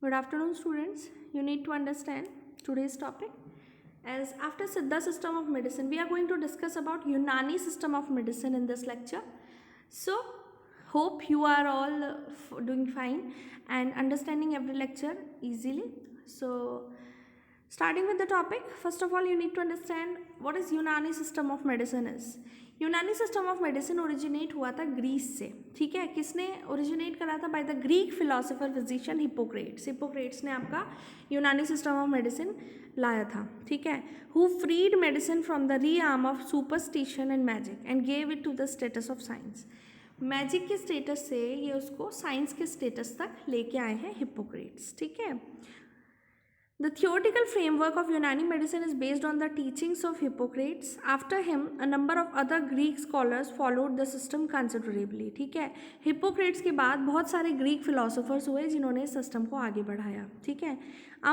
Good afternoon, students. You need to understand today's topic. As after Siddha system of medicine, we are going to discuss about Unani system of medicine in this lecture. So, hope you are all doing fine and understanding every lecture easily. So, starting with the topic, first of all, you need to understand what is Unani system of medicine is. यूनानी system of medicine originate हुआ था Greece से. ठीक है, किसने originate करा था? By the Greek philosopher physician Hippocrates. Hippocrates ने आपका यूनानी सिस्टम ऑफ मेडिसिन लाया था. ठीक है, who freed medicine from the realm of superstition and magic and gave it to the status of science. Magic के स्टेटस से ये उसको साइंस के स्टेटस तक लेके आए हैं हिपोक्रेट्स. ठीक है, the theoretical framework of Unani medicine is based on the teachings of Hippocrates. After him, a number of other Greek scholars followed the system considerably. ठीक है, हिपोक्रेट्स के बाद बहुत सारे ग्रीक फिलोसोफर्स हुए जिन्होंने इस सिस्टम को आगे बढ़ाया. ठीक है,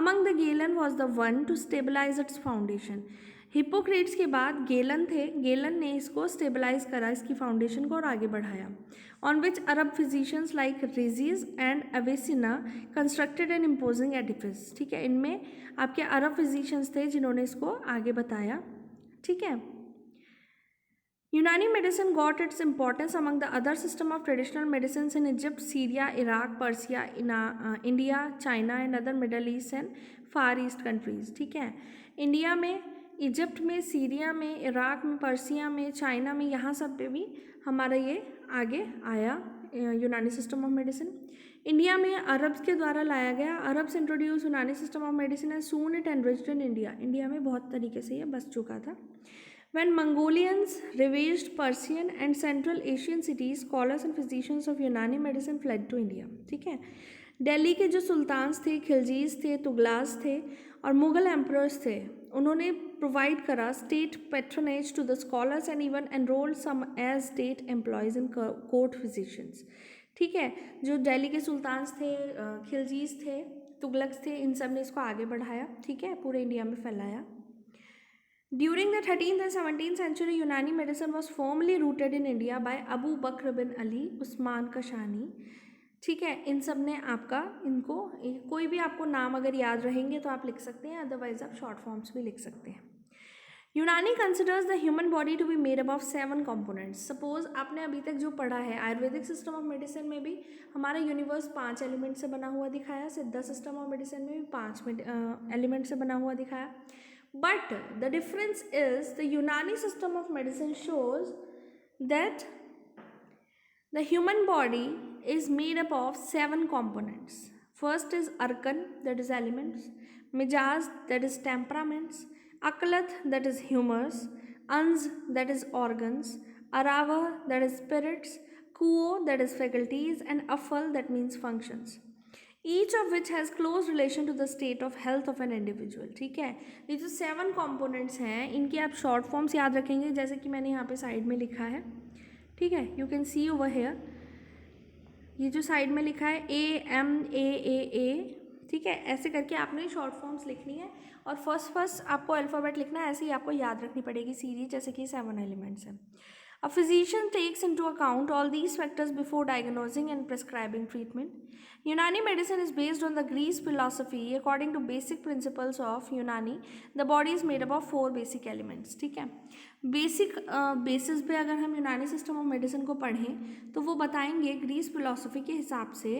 among the Galen was the one to stabilize its foundation. Hippocrates के बाद गेलन थे. गेलन ने इसको स्टेबलाइज करा, इसकी फाउंडेशन को, और आगे बढ़ाया. On which Arab physicians like Rhazes and Avicenna constructed an imposing edifice. ठीक है, इनमें आपके अरब फिजिशियंस थे जिन्होंने इसको आगे बताया. ठीक है, यूनानी medicine got its importance among the other system of traditional medicine in Egypt, Syria, Iraq, Persia, India, China and other middle east and far east countries. ठीक है, इंडिया में, इजिप्ट में, सीरिया में, इराक में, पर्सिया में, China में, यहाँ सब पे भी हमारा ये आगे आया यूनानी सिस्टम ऑफ मेडिसिन. इंडिया में अरब्स के द्वारा लाया गया. अरब्स इंट्रोड्यूस यूनानी system of medicine and soon it enriched in India. India में बहुत तरीके से ये बस चुका था. When Mongolians ravaged Persian and Central Asian cities, scholars and physicians of Unani medicine fled to India. ठीक है, दिल्ली के जो सुल्तान्स थे, खिलजीज थे, तुगलास थे और मुगल एम्परर्स थे, उन्होंने प्रोवाइड करा state patronage to the scholars and even enrolled some as state employees in court physicians. ठीक है, जो दिल्ली के सुल्तान्स थे, खिलजीज थे, तुगलक्स थे, इन सब ने इसको आगे बढ़ाया. ठीक है, पूरे इंडिया में फैलाया. During the 13th and 17th century, Unani medicine was firmly rooted in India by Abu Bakr bin Ali, Usman कशानी. ठीक है, इन सब ने आपका, इनको कोई भी आपको नाम अगर याद रहेंगे तो आप लिख सकते हैं, अदरवाइज आप शॉर्ट फॉर्म्स भी लिख सकते हैं. Unani considers the human body to be made up of 7 components. Suppose आपने अभी तक जो पढ़ा है आयुर्वेदिक सिस्टम ऑफ मेडिसिन में भी हमारा यूनिवर्स 5 एलिमेंट से बना हुआ दिखाया, सिद्धा सिस्टम ऑफ मेडिसिन में भी 5 एलिमेंट से बना हुआ दिखाया. But the difference is the Unani system of medicine shows that the human body is made up of 7 components. First is Arkan, that is elements. Mijaz, that is temperaments. Akalat, that is humors. Ans, that is organs. Arava, that is spirits. Kuo, that is faculties. And Afal, that means functions. Each of which has close relation to the state of health of an individual. ठीक है, ये जो 7 components हैं इनके आप short forms याद रखेंगे, जैसे कि मैंने यहाँ पे साइड में लिखा है. ठीक है, you can see over here, ये जो साइड में लिखा है AMAAA. ठीक है, ऐसे करके आपने शॉर्ट फॉर्म्स लिखनी है और फर्स्ट आपको अल्फ़ाबेट लिखना है. ऐसे ही आपको याद रखनी पड़ेगी सीरीज, जैसे कि 7 एलिमेंट्स हैं. A physician takes into account all these factors before diagnosing and prescribing treatment. Unani medicine is based on the Greek philosophy. According to basic principles of Unani, the body is made up of 4 basic elements. ठीक है, basic basis पे अगर हम यूनानी system of medicine को पढ़ें तो वो बताएंगे ग्रीस फिलोसफी के हिसाब से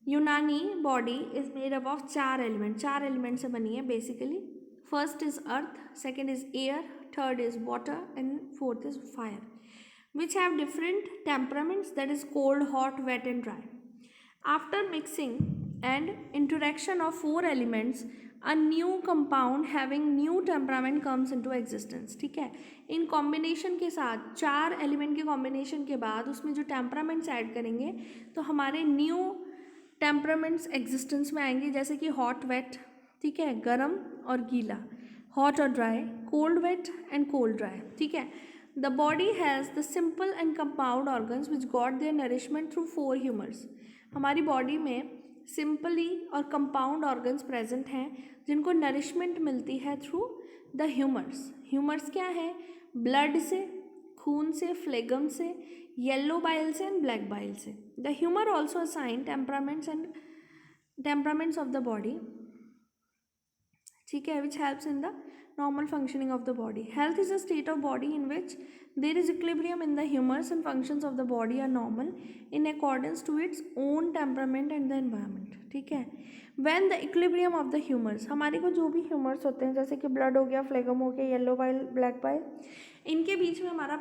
यूनानी body is made up of 4 element. 4 element से बनी है basically. First is earth, second is air, third is water, and fourth is fire, which have different temperaments, that is cold, hot, wet and dry. After mixing and interaction of 4 elements, a new compound having new temperament comes into existence. ठीक है, in combination के साथ 4 element के combination के बाद उसमें जो temperaments add करेंगे तो हमारे न्यू टेम्परामेंट्स एग्जिस्टेंस में आएंगे, जैसे कि हॉट, वेट. ठीक है, गर्म और गीला, हॉट और dry, cold wet and cold dry. ठीक है, the body has the simple and compound organs which got their nourishment through 4 humours. हमारी बॉडी में सिंपली और कंपाउंड ऑर्गन्स प्रेजेंट हैं जिनको नरिशमेंट मिलती है थ्रू द ह्यूमर्स. ह्यूमर्स क्या है? ब्लड से, खून से, फ्लेगम से, येलो बाइल से एंड ब्लैक बाइल से. The humour also assign temperaments and temperaments of the body, ठीक है, which helps in the normal functioning of the body. Health is a state of body in which there is equilibrium in the humors and functions of the body are normal in accordance to its own temperament and the environment. ठीक है, when the equilibrium of the humors, हमारे को जो भी humors होते हैं जैसे कि blood हो गया, phlegm हो गया, yellow bile, black bile, इनके बीच में हमारा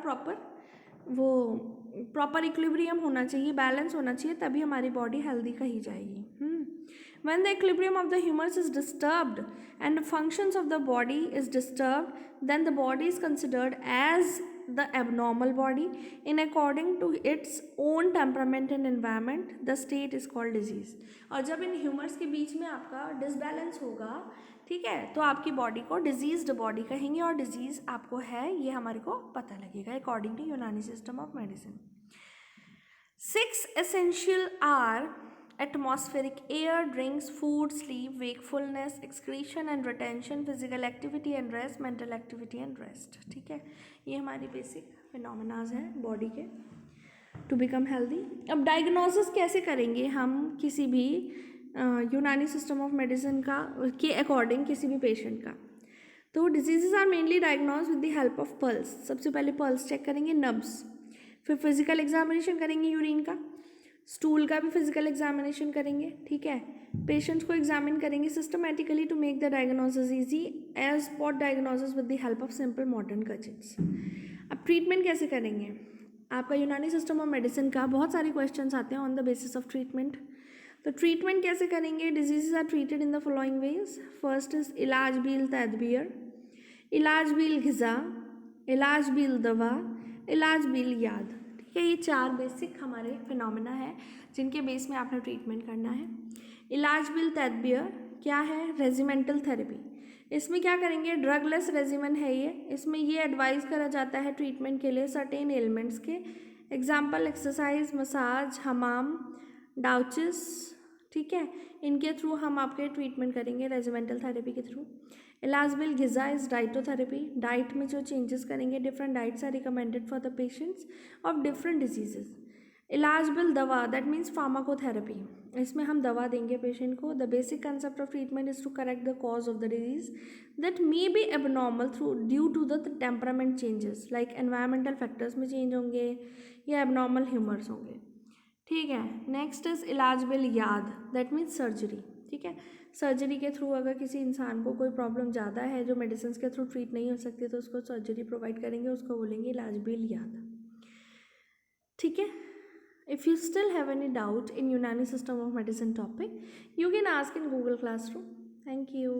प्रॉपर इक्विलिब्रियम होना चाहिए, बैलेंस होना चाहिए, तभी हमारी बॉडी हेल्दी कही जाएगी. When the equilibrium of the humors is disturbed and the functions of the body is disturbed, then the body is considered as the abnormal body in according to its own temperament and environment. The state is called disease. और जब इन humors के बीच में आपका disbalance होगा, ठीक है, तो आपकी बॉडी को डिजीज्ड बॉडी कहेंगे और डिजीज आपको है ये हमारे को पता लगेगा अकॉर्डिंग टू यूनानी system of medicine. 6 essential are atmospheric air, drinks, food, sleep, wakefulness, excretion and retention, physical activity and rest, mental activity and rest. ठीक है, ये हमारी बेसिक फिनोमेनाज हैं बॉडी के टू बिकम हेल्दी. अब डायग्नोसिस कैसे करेंगे हम किसी भी यूनानी सिस्टम ऑफ मेडिसिन का के अकॉर्डिंग किसी भी पेशेंट का? तो diseases are mainly diagnose with the help of pulse. सबसे पहले पल्स चेक करेंगे, नब्स, फिर फिजिकल एग्जामिनेशन करेंगे यूरिन का, स्टूल का भी फिजिकल एग्जामिनेशन करेंगे. ठीक है, पेशेंट्स को एग्जामिन करेंगे systematically to make the diagnosis easy as spot diagnosis with the help of simple modern gadgets. अब ट्रीटमेंट कैसे करेंगे? आपका यूनानी सिस्टम ऑफ मेडिसिन का बहुत सारे क्वेश्चंस आते हैं on the basis of treatment. तो ट्रीटमेंट कैसे करेंगे? Diseases are treated in the following ways. First is इलाज बिल तदबीर, इलाज बिल ग़िज़ा, इलाज बिल दवा, इलाज बिल याद. ठीक है, ये 4 बेसिक हमारे फिनोमेना है जिनके बेस में आपने ट्रीटमेंट करना है. इलाज बिल तदबीर क्या है? Regimental therapy. इसमें क्या करेंगे? ड्रगलेस रेजिमेन है ये. इसमें ये एडवाइस करा जाता है ट्रीटमेंट के लिए सर्टेन एलिमेंट्स के. एग्जाम्पल एक्सरसाइज, मसाज, हमाम, डाउचिस. ठीक है, इनके थ्रू हम आपके ट्रीटमेंट करेंगे रेजिमेंटल थेरेपी के थ्रू. इलाज बिल ग़िज़ा इज़ डाइटोथेरेपी. डाइट में जो चेंजेस करेंगे, different diets are recommended for the patients of different diseases. इलाज बिल दवा, दैट मीन्स फार्माकोथेरेपी. इसमें हम दवा देंगे पेशेंट को. The basic concept of treatment is to correct the cause of the disease that may be abnormal through due to the temperament changes, like environmental factors में change होंगे या abnormal humours होंगे. ठीक है, नेक्स्ट इज इलाज bill याद, that means surgery. ठीक है, सर्जरी के थ्रू अगर किसी इंसान को कोई प्रॉब्लम ज़्यादा है जो मेडिसिन के थ्रू ट्रीट नहीं हो सकती तो उसको सर्जरी प्रोवाइड करेंगे, उसको बोलेंगे इलाज बिल याद. ठीक है, if you still have any doubt in Unani system of medicine topic, you can ask in Google Classroom. Thank you.